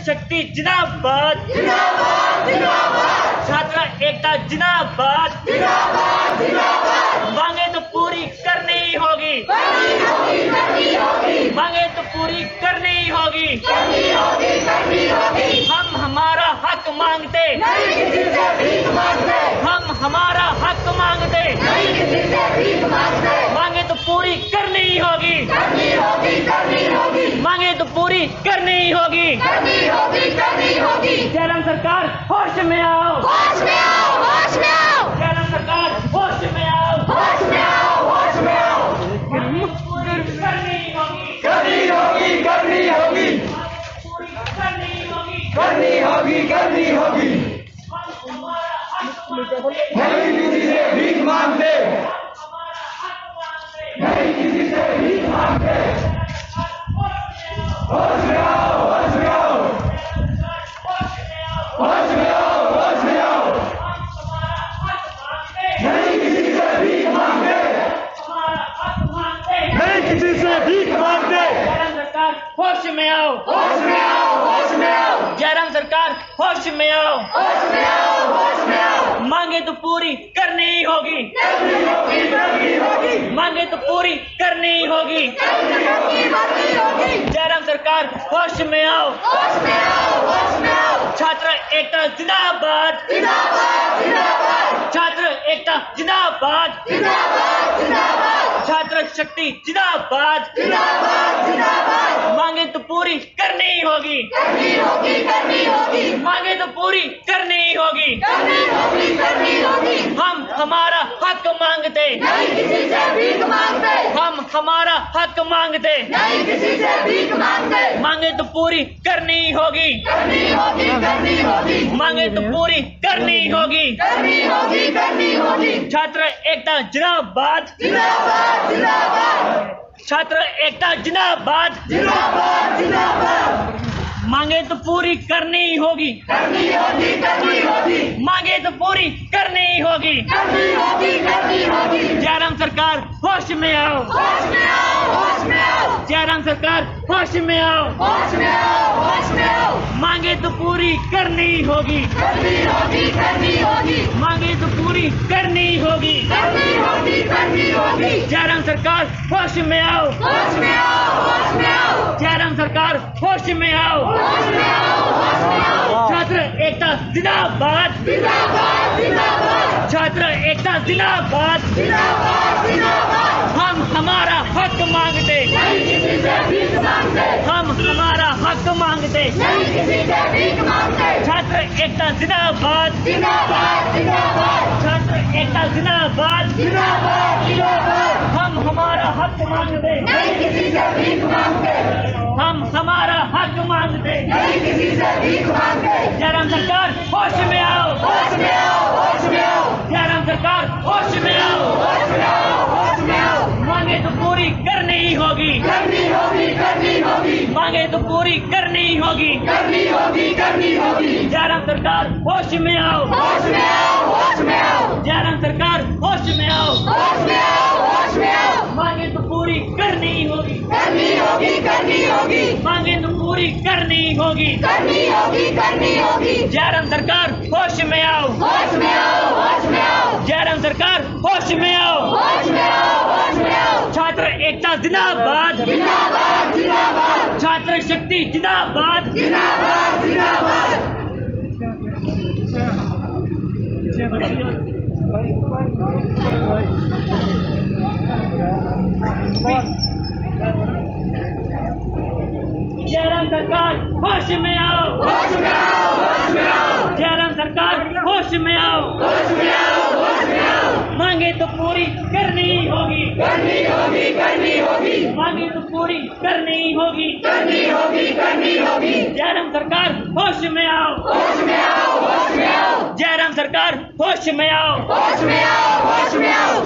शक्ति जिंदाबाद, छात्र एकता जिंदाबाद, मांगे तो पूरी करनी ही होगी, मांगे तो पूरी करनी ही होगी। हम हमारा हक मांगते, हम हमारा हक मांगते, मांगे तो पूरी करनी ही होगी, मांगे तो पूरी करनी ही होगी। जयराम सरकार होश में आओ, जयराम सरकार होश में आओ, करनी होगी, करनी होगी, करनी होगी, करनी होगी, करनी होगी। नहीं किसी से भीख मांगते, नहीं किसी से भीख मांगते। होश में आओ, होश में आओ, होश में आओ, होश में आओ। नहीं किसी से भीख मांगते, नहीं किसी से भीख मांगते। जयराम सरकार होश में आओ, होश में आओ, होश में आओ, जयराम सरकार होश में आओ, होश में आओ, होश में आओ। मांगे तो पूरी करनी ही होगी, करनी होगी, करनी होगी, मांगे तो पूरी करनी ही होगी। करनी होगी, करनी होगी। जयराम सरकार होश में आओ, होश में आओ, होश में आओ। छात्र एकता जिंदाबाद, जिंदाबाद, जिंदाबाद, छात्र एकता जिंदाबाद, जिंदाबाद, जिंदाबाद, छात्र शक्ति जिंदाबाद, जिंदाबाद, जिंदाबाद। मांगे तो पूरी करनी ही होगी, करनी होगी, करनी होगी, मांगे तो पूरी करनी ही होगी। करनी होगी, करनी होगी। हम हमारा हक मांगते, नहीं किसी से भीख मांगते, हम हमारा हक मांगते, नहीं किसी से भीख मांगते। मांगे तो पूरी करनी ही होगी, करनी होगी, करनी होगी, मांगे तो पूरी करनी ही होगी। करनी होगी, करनी होगी। छात्र एकता जिंदाबाद, जिंदाबाद, जिंदाबाद, छात्र एकता जिंदाबाद, जिंदाबाद, जिंदाबाद। मांगे तो पूरी करनी ही होगी, करनी होगी, करनी होगी, मांगे तो पूरी करनी ही होगी। करनी होगी, करनी होगी। जयराम सरकार होश में आओ, होश में आओ, होश में आओ, जयराम सरकार होश में आओ, होश में आओ, होश में आओ। मांगे तो पूरी करनी ही होगी, करनी होगी, करनी होगी, मांगे तो पूरी करनी ही होगी। करनी होगी, करनी होगी। जयराम सरकार होश में आओ, होश में आओ, होश में आओ, जयराम सरकार होश में आओ, होश में आओ, होश में आओ। छात्र एकता जिंदाबाद, जिंदाबाद, जिंदाबाद, छात्र एकता जिंदाबाद। जिंदाबाद, जिंदाबाद। हम हमारा हक मांगते, नहीं किसी से भीख मांगते, हम हमारा हक मांगते, नहीं किसी से भीख मांगते। छात्र एकता जिंदाबाद, जिंदाबाद, जिंदाबाद, छात्र एकता जिंदाबाद। जिंदाबाद, जिंदाबाद। हम हमारा हक मांगते, नहीं किसी से भीख मांगते, हम हमारा हक मांगते। नहीं किसी से भीख मांगते। जयराम सरकार होश में आओ, होश में आओ, होश में आओ, जयराम सरकार होश में आओ, होश में आओ, होश में आओ। मांगे तो पूरी करनी ही होगी, करनी होगी, करनी होगी, मांगे तो पूरी करनी ही होगी। करनी होगी, करनी होगी। जयराम सरकार होश में आओ, होश में आओ, होश में आओ, जयराम सरकार होश में आओ, होश में आओ, होश में आओ। मांगे तो पूरी करनी ही होगी, करनी होगी, करनी होगी, मांगे तो पूरी करनी ही होगी। करनी होगी, करनी होगी। जयराम सरकार होश में आओ, होश में आओ, होश में आओ, जयराम सरकार होश में आओ, होश में आओ, होश में आओ। छात्र एकता जिंदाबाद, जिंदाबाद, जिंदाबाद, छात्र शक्ति जिंदाबाद। जिंदाबाद, जिंदाबाद। जयराम सरकार होश में आओ, होश में आओ, होश में आओ, जयराम सरकार होश में आओ, होश में आओ, होश में आओ। मांगे तो पूरी करनी ही होगी, करनी होगी, करनी होगी, मांगे तो पूरी करनी ही होगी। करनी होगी, करनी होगी। जयराम सरकार होश में आओ, होश में आओ, होश में आओ, जयराम सरकार होश में आओ, होश में आओ, होश में आओ।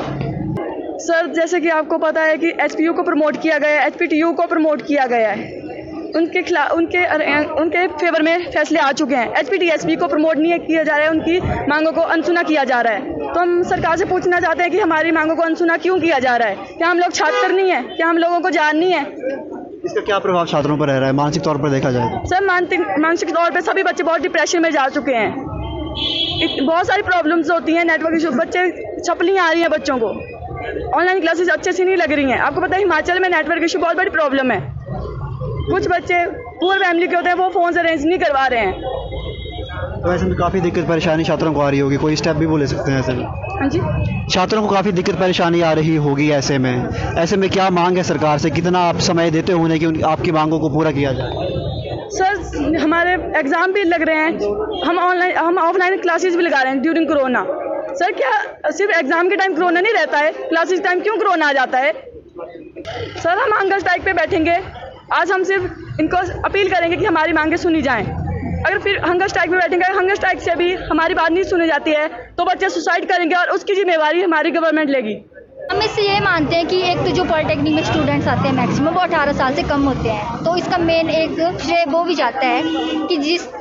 सर, जैसे कि आपको पता है कि एचपीयू को प्रमोट किया गया है, एचपीटीयू को प्रमोट किया गया है। उनके फेवर में फैसले आ चुके हैं। एचपीटीएसपी को प्रमोट नहीं किया जा रहा है, उनकी मांगों को अनसुना किया जा रहा है। तो हम सरकार से पूछना चाहते हैं कि हमारी मांगों को अनसुना क्यों किया जा रहा है? क्या हम लोग छात्र नहीं है? क्या हम लोगों को जान नहीं है? इसका क्या प्रभाव छात्रों पर रह रहा है मानसिक तौर पर देखा जाए तो? सर मानसिक तौर पे सभी बच्चे बहुत डिप्रेशन में जा चुके हैं। बहुत सारी प्रॉब्लम्स होती हैं, नेटवर्क इशू, बच्चे छपलियाँ आ रही हैं बच्चों को, ऑनलाइन क्लासेस अच्छे से नहीं लग रही हैं। आपको पता है हिमाचल में नेटवर्क इशू बहुत बड़ी प्रॉब्लम है। कुछ बच्चे पुअर फैमिली के होते हैं, वो फ़ोन से अरेंज नहीं करवा रहे हैं। तो ऐसे में काफ़ी दिक्कत परेशानी छात्रों को आ रही होगी, कोई स्टेप भी बोले सकते हैं ऐसे में? हाँ जी, छात्रों को काफ़ी दिक्कत परेशानी आ रही होगी ऐसे में क्या मांग है सरकार से, कितना आप समय देते हो उन्हें कि आपकी मांगों को पूरा किया जाए? सर हमारे एग्ज़ाम भी लग रहे हैं, हम ऑफलाइन क्लासेस भी लगा रहे हैं ड्यूरिंग कोरोना। सर क्या सिर्फ एग्ज़ाम के टाइम कोरोना नहीं रहता है, क्लासेस टाइम क्यों कोरोना आ जाता है? सर हम हंगर स्ट्राइक पे बैठेंगे। आज हम सिर्फ इनको अपील करेंगे कि हमारी मांगें सुनी जाएं। अगर फिर हंगर स्ट्राइक में बैठेंगे, हंगर स्ट्राइक से भी हमारी बात नहीं सुनी जाती है तो बच्चे सुसाइड करेंगे और उसकी जिम्मेवारी हमारी गवर्नमेंट लेगी। हम इससे ये मानते हैं कि एक तो जो पॉलिटेक्निक में स्टूडेंट्स आते हैं मैक्सिमम वो 18 साल से कम होते हैं, तो इसका मेन एक श्रेय वो भी जाता है कि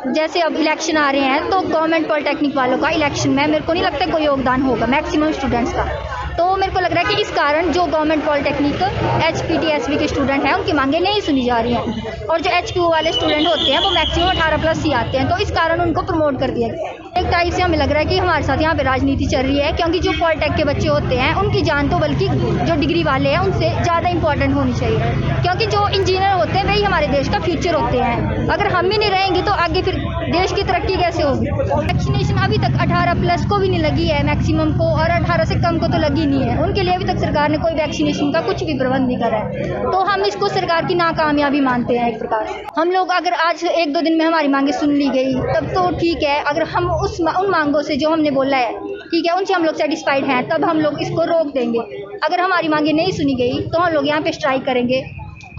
जैसे अब इलेक्शन आ रहे हैं तो गवर्नमेंट पॉलिटेक्निक वालों का इलेक्शन में मेरे को नहीं लगता कोई योगदान होगा मैक्सिमम स्टूडेंट्स का। तो मेरे को लग रहा है कि इस कारण जो गवर्नमेंट पॉलिटेक्निक HPTSB के स्टूडेंट हैं उनकी मांगें नहीं सुनी जा रही हैं, और जो HPU वाले स्टूडेंट होते हैं वो मैक्सिमम 18+ ही आते हैं, तो इस कारण उनको प्रमोट कर दिया गया है। एक टाइप से हमें लग रहा है कि हमारे साथ यहाँ पे राजनीति चल रही है, क्योंकि जो पॉलिटेक के बच्चे होते हैं उनकी जान तो बल्कि जो डिग्री वाले हैं उनसे ज़्यादा इंपॉर्टेंट होनी चाहिए, क्योंकि जो इंजीनियर होते हैं वही हमारे देश का फ्यूचर होते हैं। अगर हम ही नहीं रहेंगे तो आगे फिर देश की तरक्की कैसे होगी? वैक्सीनेशन अभी तक 18+ को भी नहीं लगी है मैक्सिमम को, और 18 से कम को तो लगी नहीं है। उनके लिए अभी तक सरकार ने कोई वैक्सीनेशन का कुछ भी प्रबंध नहीं करा है, तो हम इसको सरकार की नाकामयाबी मानते हैं एक प्रकार से। हम लोग अगर आज 1-2 दिन में हमारी मांगें सुन ली गई तब तो ठीक है, अगर हम उन मांगों से जो हमने बोला है ठीक है उनसे हम लोग सेटिस्फाइड हैं तब हम लोग इसको रोक देंगे। अगर हमारी मांगें नहीं सुनी गई तो हम लोग यहाँ पे स्ट्राइक करेंगे,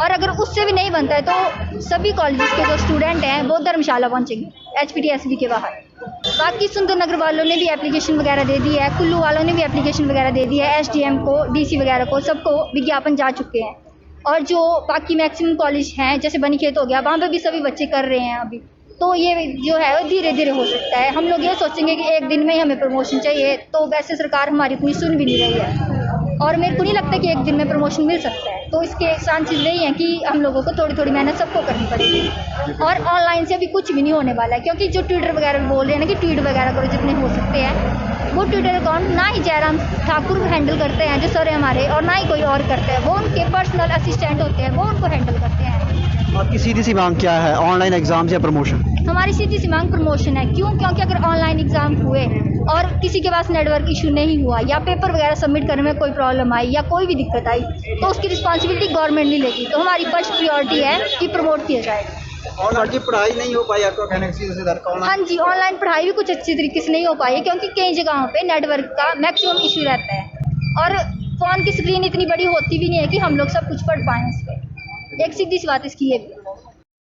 और अगर उससे भी नहीं बनता है तो सभी कॉलेजेस के जो स्टूडेंट हैं वो धर्मशाला पहुँचेंगे HPTSB के बाहर। बाकी सुंदरनगर वालों ने भी एप्लीकेशन वगैरह दे दी है, कुल्लू वालों ने भी एप्लीकेशन वगैरह दे दी है, SDM को, DC वगैरह को, सबको विज्ञापन जा चुके हैं। और जो बाकी मैक्सिमम कॉलेज हैं जैसे बनीखेत हो गया, वहाँ पे भी सभी बच्चे कर रहे हैं अभी। तो ये जो है वो धीरे धीरे हो सकता है। हम लोग ये सोचेंगे कि एक दिन में ही हमें प्रमोशन चाहिए, तो वैसे सरकार हमारी इतनी सुन भी नहीं रही है, और मेरे को नहीं लगता कि एक दिन में प्रमोशन मिल सकता है। तो इसके चांसेस यही हैं कि हम लोगों को थोड़ी थोड़ी मेहनत सबको करनी पड़ेगी, और ऑनलाइन से अभी कुछ भी नहीं होने वाला है, क्योंकि जो ट्विटर वगैरह बोल रहे हैं ना कि ट्वीट वगैरह करो जितने हो सकते हैं, वो ट्विटर अकाउंट ना ही जयराम ठाकुर हैंडल करते हैं जो सर है हमारे, और ना ही कोई और करते हैं, वो उनके पर्सनल असिस्टेंट होते हैं, वो उनको हैंडल करते हैं। आपकी सीधी सी मांग क्या है, ऑनलाइन एग्जाम या प्रमोशन? हमारी सीधी सी मांग प्रमोशन है। क्यों? क्योंकि अगर ऑनलाइन एग्जाम हुए और किसी के पास नेटवर्क इशू नहीं हुआ या पेपर वगैरह सबमिट करने में कोई प्रॉब्लम आई या कोई भी दिक्कत आई तो उसकी रिस्पॉन्सिबिलिटी गवर्नमेंट नहीं लेगी। तो हमारी फर्स्ट प्रायोरिटी है कि प्रमोट किया जाए। ऑनलाइन पढ़ाई नहीं हो पाई आपका कहने का? हाँ जी, ऑनलाइन पढ़ाई भी कुछ अच्छी तरीके से नहीं हो पाई है, क्योंकि कई जगहों पे नेटवर्क का मैक्सिमम इशू रहता है, और फ़ोन की स्क्रीन इतनी बड़ी होती भी नहीं है कि हम लोग सब कुछ पढ़ पाएँ इस पर। एक सीधी सी बात इसकी है।